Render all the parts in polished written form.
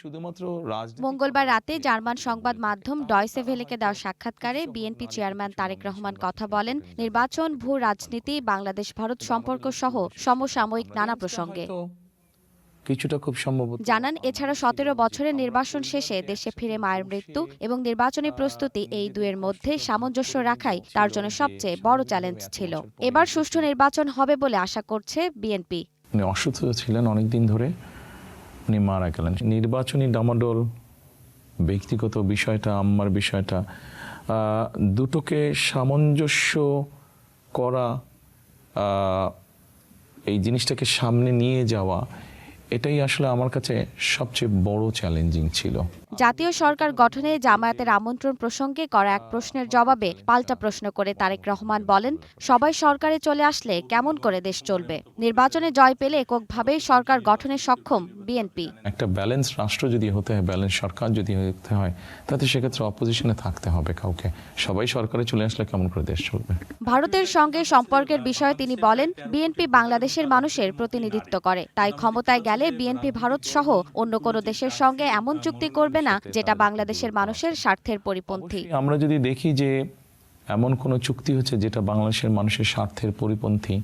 শুধুমাত্র মঙ্গলবার রাতে জার্মান সংবাদ মাধ্যম ডয়সে ভেলেকে দেওয়া সাক্ষাৎকারে বিএনপি চেয়ারম্যান তারেক রহমান কথা বলেন নির্বাচন, ভূ রাজনীতি, বাংলাদেশ ভারত সম্পর্ক সহ সমসাময়িক নানা প্রসঙ্গে। কিছুটা খুব সম্ভবত জানান, এছাড়া ১৭ বছরের নির্বাসন শেষে দেশে ফিরে মায়ের মৃত্যু এবং নির্বাচনী প্রস্তুতি, এই দুয়ের মধ্যে সামঞ্জস্য রাখাই তার জন্য সবচেয়ে বড় চ্যালেঞ্জ ছিল। এবার সুষ্ঠু নির্বাচন হবে বলে আশা করছে বিএনপি। উনি অসুস্থ ছিলেন অনেকদিন ধরে, উনি মারা গেলেন। নির্বাচনী ডামাডোল, ব্যক্তিগত বিষয়টা, আম্মার বিষয়টা, দুটোকে সামঞ্জস্য করা, এই জিনিসটাকে সামনে নিয়ে যাওয়া, এটাই আসলে আমার কাছে সবচেয়ে বড় চ্যালেঞ্জিং ছিল। জাতীয় সরকার গঠনে জামায়াতের আমন্ত্রণ প্রসঙ্গে করা এক প্রশ্নের জবাবে পাল্টা প্রশ্ন করে তারেক রহমান বলেন, সবাই সরকারে চলে আসলে কেমন করে দেশ চলবে? নির্বাচনে জয় পেলে এককভাবেই সরকার গঠনে সক্ষম বিএনপি। একটা ব্যালেন্স রাষ্ট্র যদি হতে হয়, ব্যালেন্স সরকার যদি হতে হয়, তাতে সেক্ষেত্রে অপোজিশনে থাকতে হবে কাউকে। সবাই সরকারে চলে আসলে কেমন করে দেশ চলবে? ভারতের সঙ্গে সম্পর্কের বিষয়ে তিনি বলেন, বিএনপি বাংলাদেশের মানুষের প্রতিনিধিত্ব করে, তাই ক্ষমতায় গেলে বিএনপি ভারত সহ অন্য কোনো দেশের সঙ্গে এমন চুক্তি করবে না যেটা বাংলাদেশের মানুষের স্বার্থের পরিপন্থী। আমরা যদি দেখি যে এমন কোনো চুক্তি হচ্ছে যেটা বাংলাদেশের মানুষের স্বার্থের পরিপন্থী,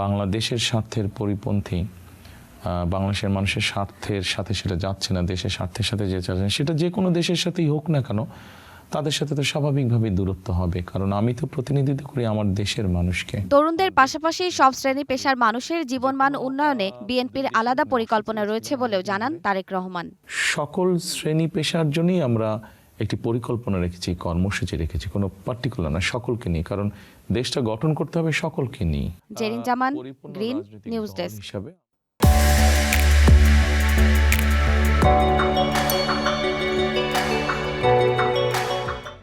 বাংলাদেশের স্বার্থের পরিপন্থী, বাংলাদেশের মানুষের স্বার্থের সাথে সেটা যাচ্ছে না, দেশের স্বার্থের সাথে যে যাচ্ছে না, সেটা যে কোনো দেশের সাথেই হোক না কেন, তাদের সাথে তো স্বাভাবিকভাবে দূরত্ব হবে। কারণ আমি তো প্রতিনিধিত্ব করি আমার দেশের মানুষকে। তরুণদের পাশাপাশি সব শ্রেণী পেশার মানুষের জীবনমান উন্নয়নে বিএনপির আলাদা পরিকল্পনা রয়েছে বলেও জানান তারেক রহমান। সকল শ্রেণী পেশার জন্যই আমরা একটি পরিকল্পনা রেখেছি, কর্মসূচি রেখেছি, কোনো পার্টিকুলার না, সকলকে নিয়ে। কারণ দেশটা গঠন করতে হবে সকলকে নিয়ে। জেরিন জামান, গ্রিন নিউজ ডেস্ক।